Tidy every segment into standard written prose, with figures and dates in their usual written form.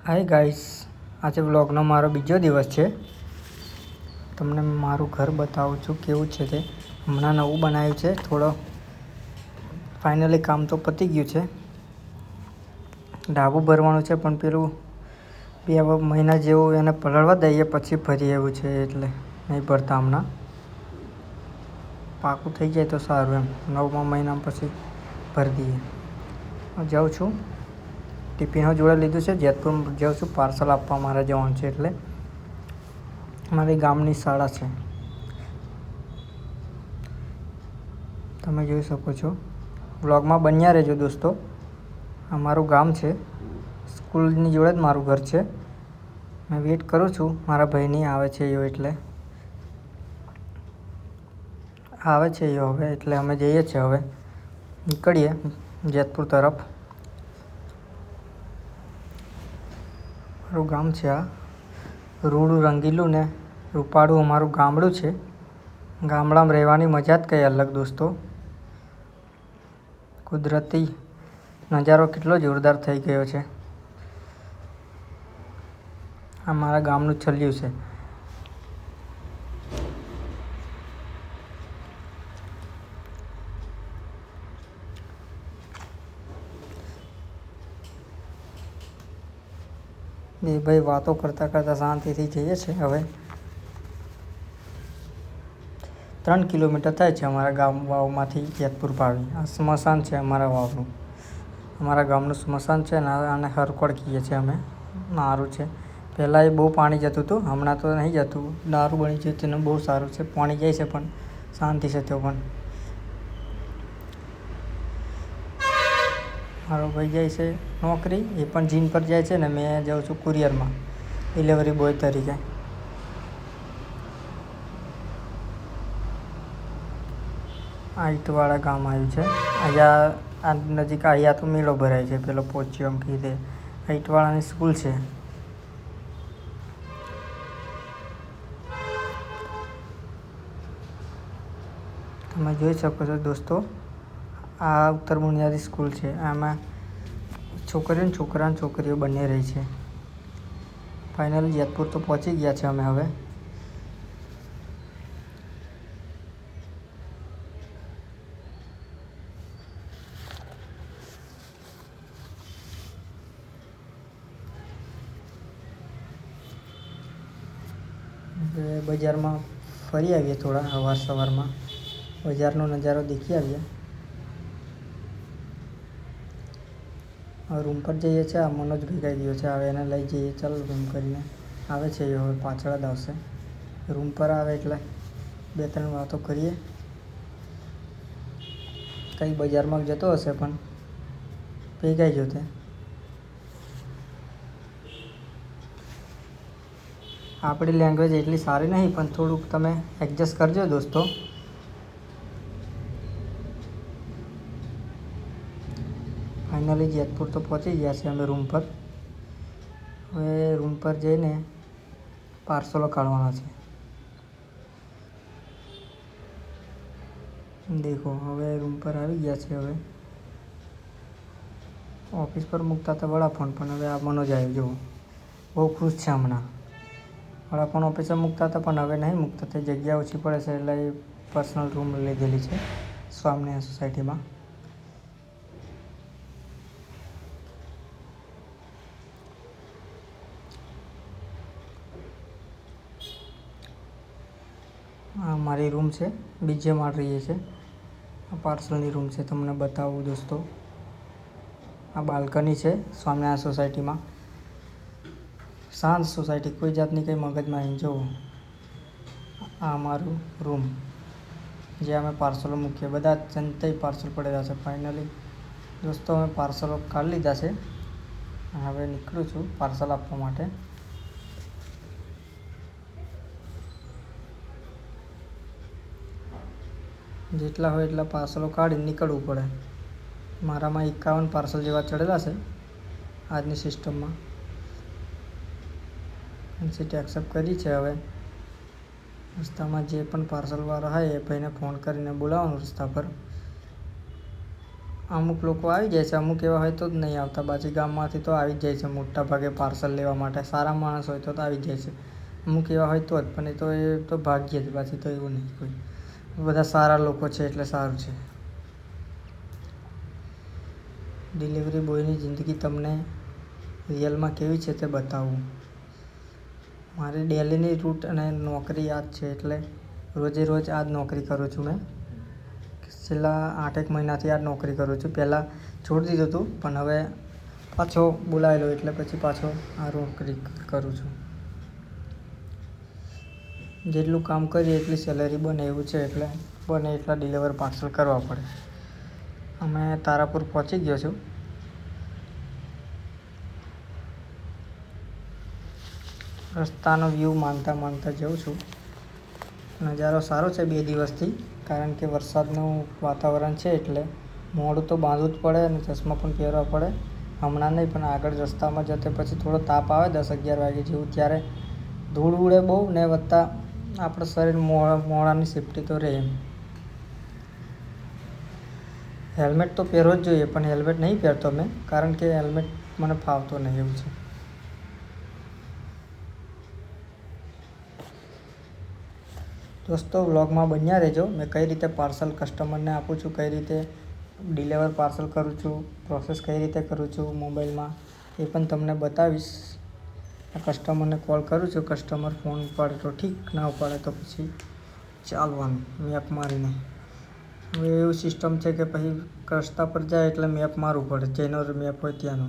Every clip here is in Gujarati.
હાય ગાઈસ, આજે વ્લોગનો મારો બીજો દિવસ છે. તમને મારું ઘર બતાવું છું કેવું છે તે. હમણાં નવું બનાવ્યું છે. થોડો ફાઇનલી કામ તો પતી ગયું છે. ડાબું ભરવાનું છે પણ પેલું 2 મહિના જેવું એને પલળવા દઈએ પછી ભરીએ એવું છે, એટલે નહીં ભરતા હમણાં. પાકું થઈ જાય તો સારું એમ. 9મા મહિનામાં પછી ભરી દઈએ. જાઉં છું, ટિફિનો જોડે લીધું છે. જેતપુર જાઉં છું, પાર્સલ આપવા મારે જવાનું છે. એટલે મારી ગામની શાળા છે, તમે જોઈ શકો છો. વ્લોગમાં બન્યા રહેજો દોસ્તો. આ મારું ગામ છે, સ્કૂલની જોડે જ મારું ઘર છે. મેં વેઇટ કરું છું મારા ભાઈની, આવે છે એવો એટલે હવે એટલે અમે જઈએ છીએ. હવે નીકળીએ જેતપુર તરફ. મારું ગામ છે આ. રૂડું રંગીલું ને રૂપાળું અમારું ગામડું છે. ગામડામાં રહેવાની મજા જ કંઈ અલગ દોસ્તો. કુદરતી નજારો કેટલો જોરદાર થઈ ગયો છે. આ મારા ગામનું છલ્યું છે. બે ભાઈ વાતો કરતાં કરતાં શાંતિથી જઈએ છે. હવે 3 કિલોમીટર થાય છે અમારા ગામ વાવમાંથી જેતપુર ભાવી. આ સ્મશાન છે અમારા વાવનું, અમારા ગામનું સ્મશાન છે ને. આને હરકોડ કહીએ છીએ અમે. સારું છે. પહેલાં એ બહુ પાણી જતું હતું, હમણાં તો નહીં જતું. દારૂ બની છે તેનું બહુ સારું છે. પાણી જાય છે પણ શાંતિ છે. તો પણ મારો ભાઈ જાય છે નોકરી, એ પણ જીન પર જાય છે ને મેં જાઉં છું કુરિયરમાં ડિલિવરી બોય તરીકે. આ ઈંટવાળા ગામ આવ્યું છે. અહીંયા આ નજીક અહીંયા તો મેળો ભરાય છે, પેલો પોચ્યો એમ કીધે. આ ઈંટવાળાની સ્કૂલ છે. તમે જોઈ શકો છો દોસ્તો, આ ઉત્તર બુનિયાદી સ્કૂલ છે. આમાં છોકરીઓ બંને રહી છે. ફાઇનલી જેતપુર તો પહોંચી ગયા છે અમે. હવે બજારમાં ફરી આવીએ, થોડા સવારમાં બજારનો નજારો દેખી આવીએ. રૂમ પર જઈએ છીએ. આ મનોજ ભેગાઈ ગયો છે. હવે એને લઈ જઈએ. ચાલો રૂમ કરીને આવે છે એ. હવે પાછળ જ આવશે. રૂમ પર આવે એટલે 2-3 વાતો કરીએ. કંઈ બજારમાં જતો હશે પણ ભેગાઈ જતે. આપણી લેંગ્વેજ એટલી સારી નહીં પણ થોડુંક તમે એડજસ્ટ કરજો દોસ્તો. ફાઇનલી જેતપુર તો પહોંચી ગયા છે અમે રૂમ પર. હવે રૂમ પર જઈને પાર્સલો કાઢવાના છે. દેખો, હવે રૂમ પર આવી ગયા છે. હવે ઓફિસ પર મૂકતા હતા વડાફોન, પણ હવે આ મનોજ આવ્યો. જુઓ, બહુ ખુશ છે હમણાં. વડાફોન ઓફિસે મૂકતા હતા પણ હવે નહીં મૂકતા. તે જગ્યા ઓછી પડે છે એટલે એ પર્સનલ રૂમ લીધેલી છે સ્વામિનારાયણ સોસાયટીમાં. આ મારી રૂમ છે, બીજે માળ રહીએ છે. આ પાર્સલની રૂમ છે, તમને બતાવું દોસ્તો. આ બાલ્કની છે સ્વામિનારાયણ સોસાયટીમાં. શાંત સોસાયટી, કોઈ જાતની કંઈ મગજમાં નહીં. જુઓ, આ અમારું રૂમ જે અમે પાર્સલો મૂકીએ. બધા જનતે પાર્સલ પડેલા છે. ફાઇનલી દોસ્તો અમે પાર્સલો કાઢી લીધા છે. હવે નીકળું છું પાર્સલ આપવા માટે. જેટલા હોય એટલા પાર્સલો કાઢીને નીકળવું પડે. મારામાં 51 પાર્સલ જેવા ચડેલા છે આજની સિસ્ટમમાં. સીટ એક્સેપ્ટ કરી છે. હવે રસ્તામાં જે પણ પાર્સલવાળો હોય એ ભાઈને ફોન કરીને બોલાવવાનો રસ્તા પર. અમુક લોકો આવી જાય છે, અમુક એવા હોય તો જ નહીં આવતા. બાકી ગામમાંથી તો આવી જ જાય છે મોટા ભાગે પાર્સલ લેવા માટે. સારા માણસ હોય તો આવી જાય છે, અમુક એવા હોય તો જ. પણ એ તો ભાગ્યે જ, બાકી તો એવું નહીં કોઈ. બધા સારા લોકો છે એટલે સારું છે. ડિલિવરી બોયની જિંદગી તમને રિયલમાં કેવી છે તે બતાવું. મારી ડેલીની રૂટ અને નોકરી આ જ છે, એટલે રોજે રોજ આ જ નોકરી કરું છું મેં. છેલ્લા 8 મહિનાથી આ જ નોકરી કરું છું. પહેલાં છોડી દીધું હતું, પણ હવે પાછો બોલાવેલો એટલે પછી પાછો આ નોકરી કરું છું. જેટલું કામ કરીએ એટલી સેલેરી બને એવું છે, એટલે બને એટલા ડિલિવર પાર્સલ કરવા પડે. અમે તારાપુર પહોંચી ગયો છું. રસ્તાનો વ્યૂ માનતા માનતા જાઉં છું. નજારો સારો છે 2 દિવસથી, કારણ કે વરસાદનું વાતાવરણ છે એટલે મોડું તો બાંધવું જ પડે અને ચશ્મા પણ પહેરવા પડે. હમણાં નહીં, પણ આગળ રસ્તામાં જતે પછી થોડો તાપ આવે 10-11 વાગે જેવું, ત્યારે ધૂળ ઉડે બહુ ને વત્તા આપણા શરીર મોડાની સેફટી તો રહે એમ. હેલ્મેટ તો પહેરવો જ જોઈએ, પણ હેલ્મેટ નહીં પહેરતો મેં, કારણ કે હેલ્મેટ મને ફાવતો નહીં એવું છે. દોસ્તો, વ્લોગમાં બન્યા રહેજો. મેં કઈ રીતે પાર્સલ કસ્ટમરને આપું છું, કઈ રીતે ડિલિવર પાર્સલ કરું છું, પ્રોસેસ કઈ રીતે કરું છું મોબાઈલમાં, એ પણ તમને બતાવીશ. કસ્ટમરને કોલ કરું છું, કસ્ટમર ફોન ઉપાડે તો ઠીક, ના ઉપાડે તો પછી ચાલવાનું મેપ મારીને. હવે એવું સિસ્ટમ છે કે પછી રસ્તા પર જાય એટલે મેપ મારવું પડે, જેનો મેપ હોય ત્યાંનો.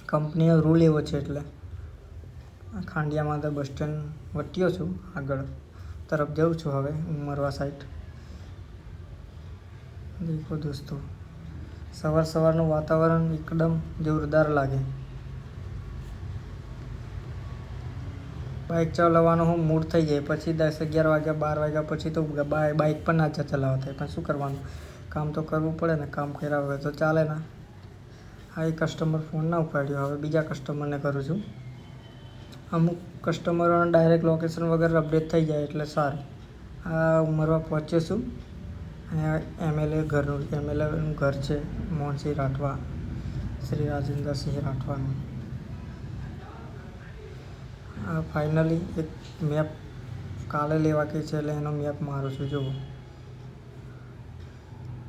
કંપનીનો રૂલ એવો છે. એટલે ખાંડિયામાં બસ સ્ટેન્ડ વટ્યો છું, આગળ તરફ જાઉં છું હવે ઉમરવા સાઈડ. દેખો દોસ્તો, સવારનું વાતાવરણ એકદમ જોરદાર લાગે. બાઇક ચલાવવાનો હું મૂડ થઈ જાય, પછી 10-11 વાગ્યા 12 વાગ્યા પછી તો બાઇક પણ ના ચલાવવા થાય. પણ શું કરવાનું, કામ તો કરવું પડે ને. કામ કર્યા વગર તો ચાલે ના. આ એક કસ્ટમર ફોન ના ઉપાડ્યો, હવે બીજા કસ્ટમરને કરું છું. અમુક કસ્ટમરોને ડાયરેક્ટ લોકેશન વગર અપડેટ થઈ જાય એટલે સારું. આ ઉમરવા પહોંચ્યો છું અને એમએલએનું ઘર છે, મોહનસિંહ રાઠવા, શ્રી રાજેન્દ્રસિંહ રાઠવાનું. આ ફાઇનલી એક મેપ કાલે લેવા કે છે એટલે એનો મેપ મારું છું. જુઓ,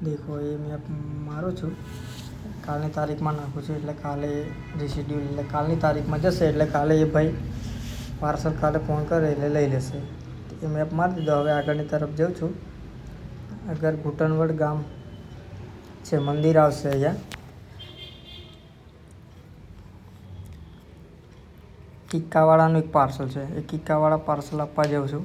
દેખો એ મેપ મારું છું. કાલની તારીખમાં નાખું છું, એટલે કાલે રીશેડ્યુલ, એટલે કાલની તારીખમાં જશે, એટલે કાલે એ ભાઈ પાર્સલ કાલે ફોન કરે એટલે લઈ લેશે. એ મેપ મારી દીધો. હવે આગળની તરફ જાઉં છું. અગર ઘૂંટણવડ ગામ છે, મંદિર આવશે અહીંયા. કિક્કાવાળાનું એક પાર્સલ છે, એ કિક્કાવાળા પાર્સલ આપવા જાઉં છું.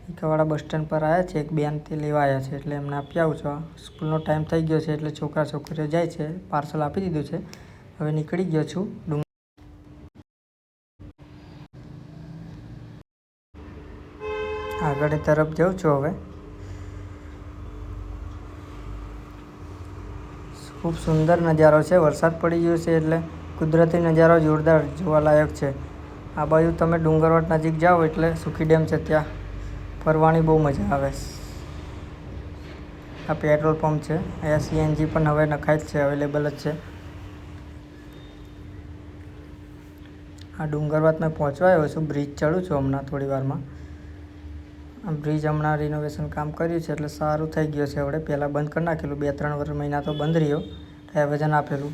કિક્કાવાળા બસ સ્ટેન્ડ પર આવ્યા છે, એક બેન તે લેવા આવ્યા છે, એટલે એમને આપી આવું છું. સ્કૂલનો ટાઈમ થઈ ગયો છે એટલે છોકરા છોકરીઓ જાય છે. પાર્સલ આપી દીધું છે, હવે નીકળી ગયો છું. આગળની તરફ જાઉં છું. હવે ખૂબ સુંદર નજારો છે. વરસાદ પડી ગયો છે એટલે કુદરતી નજારો જોરદાર જોવાલાયક છે. આ બાજુ તમે ડુંગરવટ નજીક જાઓ એટલે સુખી ડેમ છે, ત્યાં ફરવાની બહુ મજા આવે. આ પેટ્રોલ પંપ છે. અહીંયા સીએનજી પણ હવે નખાય જ છે, અવેલેબલ જ છે. આ ડુંગરવટ મેં પહોંચવા આવ્યો છું. બ્રિજ ચડું છું હમણાં થોડી વારમાં. બ્રિજ હમણાં રિનોવેશન કામ કર્યું છે એટલે સારું થઈ ગયું છે. હવે પહેલાં બંધ કરી નાખેલું, 2-3 મહિના તો બંધ રહ્યો, ડાયવર્ઝન આપેલું.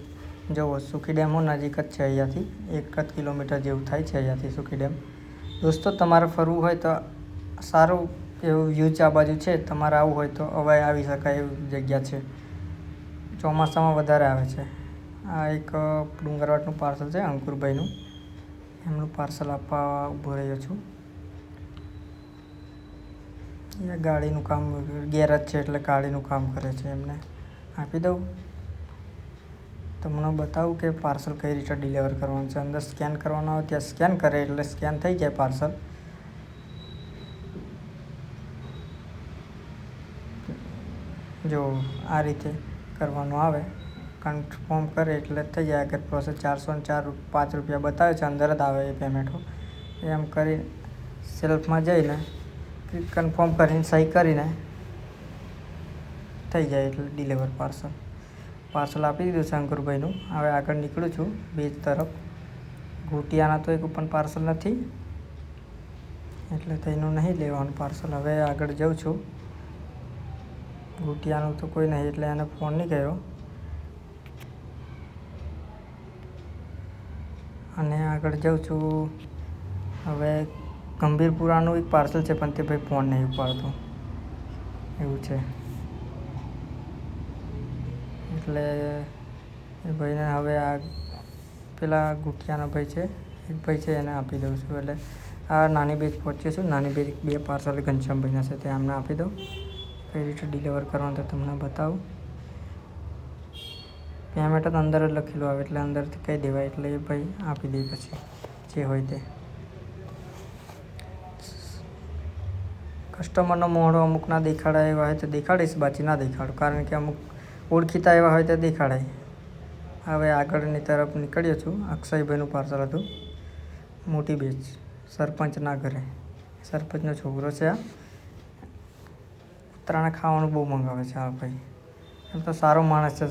જુઓ, સુખી ડેમ નજીક જ છે અહીંયાથી, 1 કિલોમીટર જેવું થાય છે અહીંયાથી સુખી ડેમ. દોસ્તો, તમારે ફરવું હોય તો સારું એવું વ્યૂ આ બાજુ છે. તમારે આવવું હોય તો હવે આવી શકાય એવી જગ્યા છે. ચોમાસામાં વધારે આવે છે. આ એક ડુંગરવટનું પાર્સલ છે, અંકુરભાઈનું. એમનું પાર્સલ આપવા ઊભો રહ્યો છું. એ ગાડીનું કામ, ગેરેજ છે એટલે ગાડીનું કામ કરે છે. એમને આપી દઉં. તમને બતાવું કે પાર્સલ કઈ રીતે ડિલિવર કરવાનું છે. અંદર સ્કેન કરવાનું આવે, ત્યાં સ્કેન કરે એટલે સ્કેન થઈ જાય પાર્સલ. જો આ રીતે કરવાનું આવે, કન્ફર્મ કરે એટલે થઈ જાય. અગર પ્રોસેસ 405 રૂપિયા બતાવે છે, અંદર જ આવે એ પેમેન્ટો. એમ કરી સેલ્ફમાં જઈને કન્ફર્મ કરીને સહી કરીને થઈ જાય એટલે ડિલિવર પાર્સલ આપી દીધું છે અંકુરભાઈનું. હવે આગળ નીકળું છું બીચ તરફ. ઘૂંટિયાના તો એક પણ પાર્સલ નથી એટલે તેનું નહીં લેવાનું પાર્સલ. હવે આગળ જાઉં છું. ઘૂંટિયાનું તો કોઈ નહીં એટલે એને ફોન નહીં કર્યો. અને આગળ જાઉં છું. હવે ગંભીરપુરાનું એક પાર્સલ છે પણ તે ભાઈ ફોન નહીં ઉપાડતો એવું છે એટલે એ ભાઈને હવે આ પેલા ગુટિયાનો ભાઈ છે એક ભાઈ છે એને આપી દઉં છું. એટલે આ નાની બેગ પહોંચ્યો છું. નાની બેગ 2 પાર્સલ ઘનશ્યામભાઈના છે તે આમને આપી દઉં. કઈ રીતે ડિલિવર કરવાનું તો તમને બતાવું. પેમેન્ટ તો અંદર જ લખેલું આવે એટલે અંદરથી કહી દેવાય એટલે એ ભાઈ આપી દે પછી જે હોય તે. કસ્ટમરનો મોઢો અમુકના દેખાડાય એવા હોય તો દેખાડીશ, બાકી ના દેખાડું કારણ કે અમુક ઓળખીતા એવા હોય તો દેખાડાય. હવે આગળની તરફ નીકળ્યો છું. અક્ષયભાઈનું પાર્સલ હતું. મોટી બેચ સરપંચના ઘરે. સરપંચનો છોકરો છે આ. ઉત્તરાયણ ખાવાનું બહુ મંગાવે છે આ ભાઈ. એમ તો સારો માણસ છે,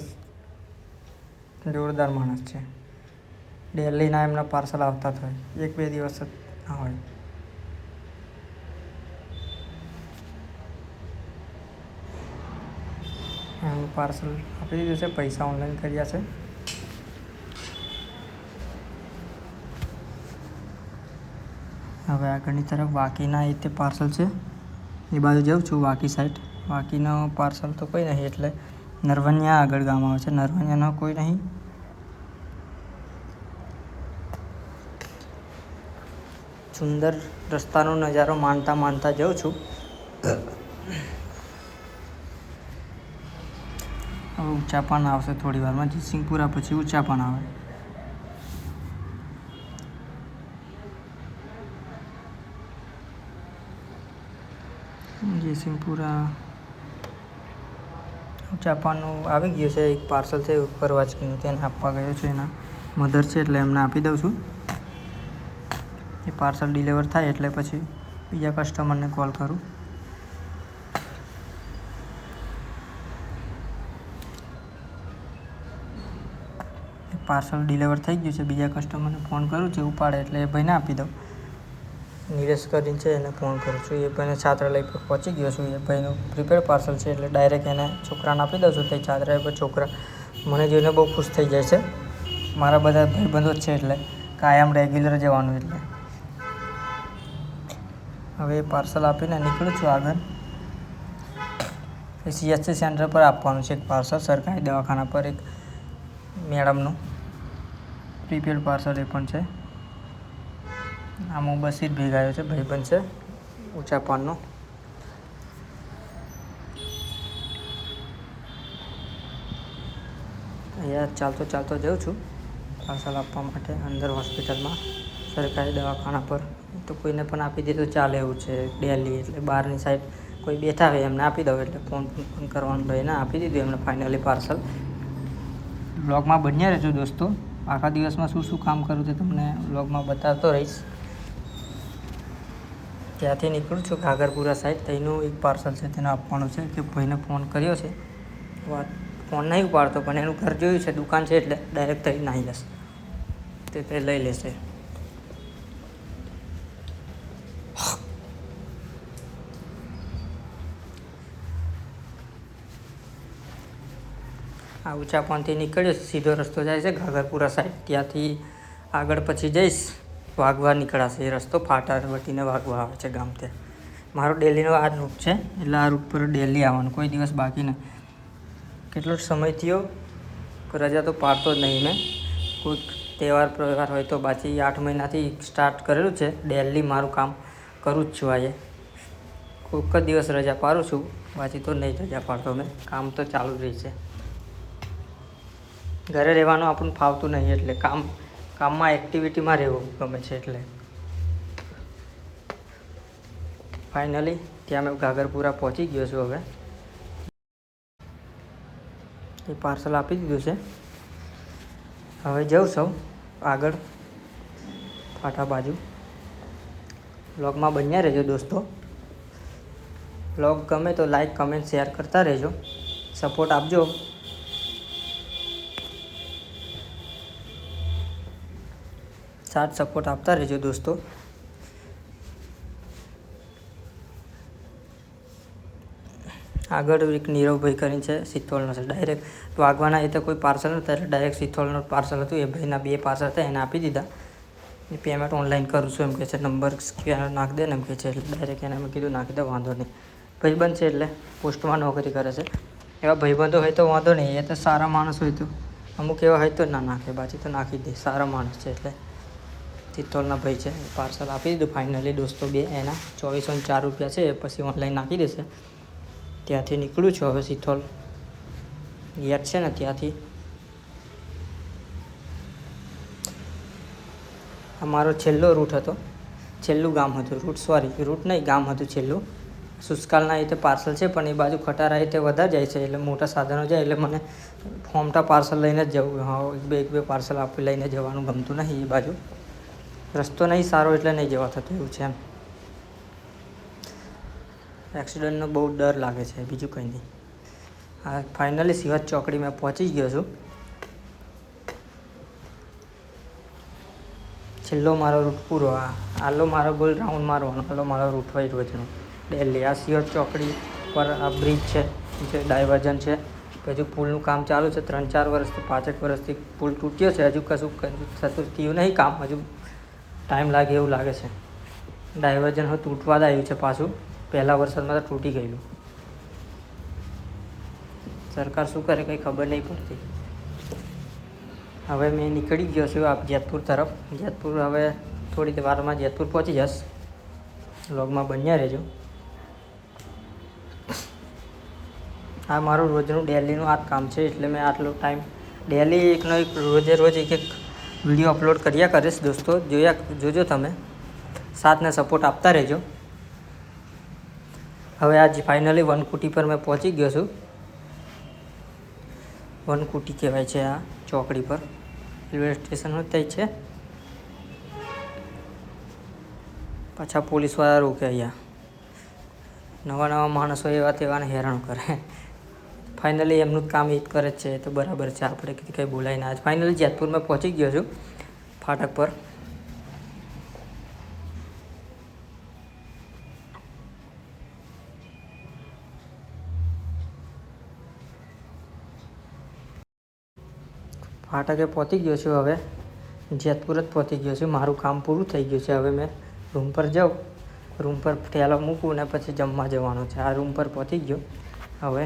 જોરદાર માણસ છે. દિલ્હીના એમના પાર્સલ આવતા જ હોય, 1-2 દિવસ જ ના હોય. એમનું પાર્સલ આપી દીધું છે. પૈસા ઓનલાઈન કર્યા છે. હવે આગળની તરફ વાકીના એ તે પાર્સલ છે એ બાજુ જાઉં છું. વાકી સાઈડ. વાકીનો પાર્સલ તો કોઈ નહીં એટલે નરવણિયા આગળ ગામ આવે છે. નરવણિયાનો કોઈ નહીં. સુંદર રસ્તાનો નજારો માનતા જાઉં છું. હવે ઊંચા પાન આવશે થોડી વારમાં. જયસિંહપુરા પછી ઊંચા પાન આવે. જયસિંહપુરા ઊંચા પાનનું આવી ગયું છે. એક પાર્સલ છે ઉપર વાંચકીનું તેને આપવા ગયો છું. એના મધર છે એટલે એમને આપી દઉં છું. એ પાર્સલ ડિલિવર થાય એટલે પછી બીજા કસ્ટમરને કોલ કરું. પાર્સલ ડિલિવર થઈ ગયું છે. બીજા કસ્ટમરને ફોન કરું છું, ઉપાડે એટલે એ ભાઈને આપી દઉં. નિરેશ કરીને છે એને ફોન કરું છું. એ ભાઈને છાત્રાલય પર પહોંચી ગયો છું. એ ભાઈનું પ્રીપેડ પાર્સલ છે એટલે ડાયરેક્ટ એને છોકરાને આપી દઉં છું. તે છાત્રાલય પર છોકરા મને જોઈને બહુ ખુશ થઈ જાય છે. મારા બધા ભાઈબંધો જ છે એટલે કાયમ રેગ્યુલર જવાનું એટલે. હવે એ પાર્સલ આપીને નીકળું છું આગળ. CHC સેન્ટર પર આપવાનું છે એક પાર્સલ સરકારી દવાખાના પર એક મેડમનું પ્રીપેડ પાર્સલ એ પણ છે. આમ હું બસ જ ભેગાયો છે. ભાઈબંધ છે ઊંચા પાનનો. અહીંયા ચાલતો જાઉં છું પાર્સલ આપવા માટે અંદર હોસ્પિટલમાં સરકારી દવાખાના પર. તો કોઈને પણ આપી દે તો ચાલે એવું છે ડેલી. એટલે બહારની સાઈડ કોઈ બેઠા હોય એમને આપી દઉં એટલે ફોન કરવાનું ભાઈને આપી દીધું એમને ફાઇનલી પાર્સલ. વ્લોગમાં બન્યા રહેજો દોસ્તો. આખા દિવસમાં શું કામ કરું તે તમને વ્લોગમાં બતાવતો રહીશ. ત્યાંથી નીકળું છું ઘાઘરપુરા સાઈડ. તેનું એક પાર્સલ છે તેને આપવાનું છે કે ભાઈને ફોન કર્યો છે. ફોન નહીં ઉપાડતો પણ એનું ઘર જોયું છે, દુકાન છે એટલે ડાયરેક્ટ થઈ નાહી જશે. તે લઈ લેશે. આ ઊંચા પાનથી નીકળ્યો સીધો રસ્તો જાય છે ઘાઘરપુરા સાઈડ. ત્યાંથી આગળ પછી જઈશ વાઘવા નીકળાશે. એ રસ્તો ફાટા વટીને વાઘવા આવે છે ગામ. ત્યાં મારો ડેલીનો આ રૂટ છે એટલે આ રૂટ પર ડેલી આવવાનું, કોઈ દિવસ બાકી નહીં. કેટલો સમય થયો રજા તો પાડતો જ નહીં મેં. કોઈક તહેવાર હોય તો બાકી 8 મહિનાથી સ્ટાર્ટ કરેલું છે. ડેલી મારું કામ કરું જ છું. આજે કોઈક જ દિવસ રજા પાડું છું, બાકી તો નહીં રજા પાડતો મેં. કામ તો ચાલુ જ રહી છે. ઘરે રહેવાનું આપણને ફાવતું નહીં એટલે કામમાં એક્ટિવિટીમાં રહેવું ગમે છે. એટલે ફાઇનલી ત્યાં મેં ઘાઘરપુરા પહોંચી ગયો છું. હવે એ પાર્સલ આપી દીધું છે. હવે જાઉં છું આગળ ફાટા બાજુ. વ્લોગમાં બન્યા રહેજો દોસ્તો. વ્લોગ ગમે તો લાઈક, કમેન્ટ, શેર કરતા રહેજો. સપોર્ટ આપજો. સાથ સપોર્ટ આપતા રહેજો દોસ્તો. આગળ એક નીરવભાઈ કરીને છે, સિત્તોલનો છે. ડાયરેક્ટ વાગવાના એ તો કોઈ પાર્સલ નહોતા, એટલે ડાયરેક્ટ સિત્તોલનો પાર્સલ હતું. એ ભાઈના 2 પાર્સલ હતા, એને આપી દીધા. એ પેમેન્ટ ઓનલાઈન કરું છું એમ કહે છે. નંબર સ્કેનર નાખી દે ને એમ કહે છે. એટલે ડાયરેક્ટ એને મેં કીધું નાખી દે, વાંધો નહીં. ભાઈબંધ છે એટલે પોસ્ટમાં નોકરી કરે છે. એવા ભાઈબંધો હોય તો વાંધો નહીં. એ તો સારા માણસ હોય તો, અમુક એવા હોય તો ના નાખે, બાકી તો નાખી દે. સારા માણસ છે એટલે સિત્તોલના ભાઈ છે. પાર્સલ આપી દીધું ફાઇનલી દોસ્તો. 2 એના 2404 રૂપિયા છે. પછી ઓનલાઈન નાખી દેશે. ત્યાંથી નીકળું છું હવે. સિત્તોલ ગેટ છે ને ત્યાંથી. આ મારો છેલ્લો રૂટ હતો, છેલ્લું ગામ હતું. રૂટ નહીં, ગામ હતું છેલ્લું. સુસ્કાલના રીતે પાર્સલ છે, પણ એ બાજુ ખટારા રીતે વધારે જાય છે, એટલે મોટા સાધનો જાય. એટલે મને ફોમટા પાર્સલ લઈને જ જવું. હા, એક બે પાર્સલ આપી લઈને જવાનું ગમતું નહીં. એ બાજુ રસ્તો નહીં સારો, એટલે નહીં જવા થતું. એવું છે એમ. એક્સિડન્ટનો બહુ ડર લાગે છે, બીજું કંઈ નહીં. હા, ફાઇનલી સિંહજ ચોકડી મેં પહોંચી ગયો છું. છેલ્લો મારો રૂટ પૂરો. આલો મારો ગોલ રાઉન્ડ મારવાનો. આલો મારો રૂટ હોય રોજનો ડેલી. આ સિંહજ ચોકડી પર આ બ્રિજ છે, જે ડાયવર્ઝન છે. હજુ પુલનું કામ ચાલુ છે. 3-4 વર્ષથી 5-1 વર્ષથી પુલ તૂટ્યો છે. હજુ કશું થતું થયું નહીં કામ. હજુ ટાઈમ લાગે એવું લાગે છે. ડાયવર્ઝન હવે તૂટવા જ આવ્યું છે પાછું. પહેલા વરસાદમાં તો તૂટી ગયેલું. સરકાર શું કરે કંઈ ખબર નહીં પડતી. હવે મેં નીકળી ગયો છું જેતપુર તરફ. જેતપુર હવે થોડી વારમાં જેતપુર પહોંચી જશ. વ્લોગમાં બન્યા રહેજો. આ મારું રોજનું ડેલીનું આ જ કામ છે, એટલે મેં આટલો ટાઈમ ડેલી એકનો એક રોજ એક વિડીયો અપલોડ કર્યા કરીશ દોસ્તો. જોજો તમે. સાથને સપોર્ટ આપતા રહેજો. હવે આજ ફાઇનલી વનકુટી પર મેં પહોંચી ગયો છું. વનકુટી કહેવાય છે આ ચોકડી પર. રેલવે સ્ટેશન જ છે. પાછા પોલીસવાળા રોકે અહીંયા. નવા માણસો એવા તેવાને હેરાન કરે. ફાઇનલી એમનું કામ એ જ કરે જ છે, તો બરાબર છે. આપણે કંઈ બોલાય ના. આજ ફાઇનલી જેતપુર મેં પહોંચી ગયો છું ફાટક પર. ફાટકે પહોંચી ગયો છું. હવે જેતપુર જ પહોંચી ગયો છું. મારું કામ પૂરું થઈ ગયું છે. હવે મેં રૂમ પર જાઉં, રૂમ પર ઠેલો મૂકું ને પછી જમવા જવાનું છે. આ રૂમ પર પહોંચી ગયો. હવે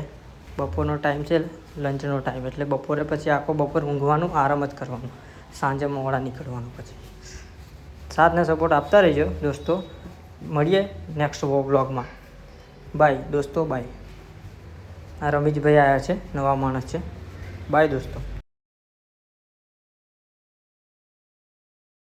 બપોરનો ટાઈમ છે, લંચનો ટાઈમ. એટલે બપોરે પછી આખો બપોર ઊંઘવાનું, આરામ જ કરવાનું. સાંજે મોડા નીકળવાનું. પછી સાથને સપોર્ટ આપતા રહેજો દોસ્તો. મળીએ નેક્સ્ટ વ્લોગમાં. બાય દોસ્તો, બાય. આ રમીશભાઈ આવ્યા છે, નવા માણસ છે. બાય દોસ્તો.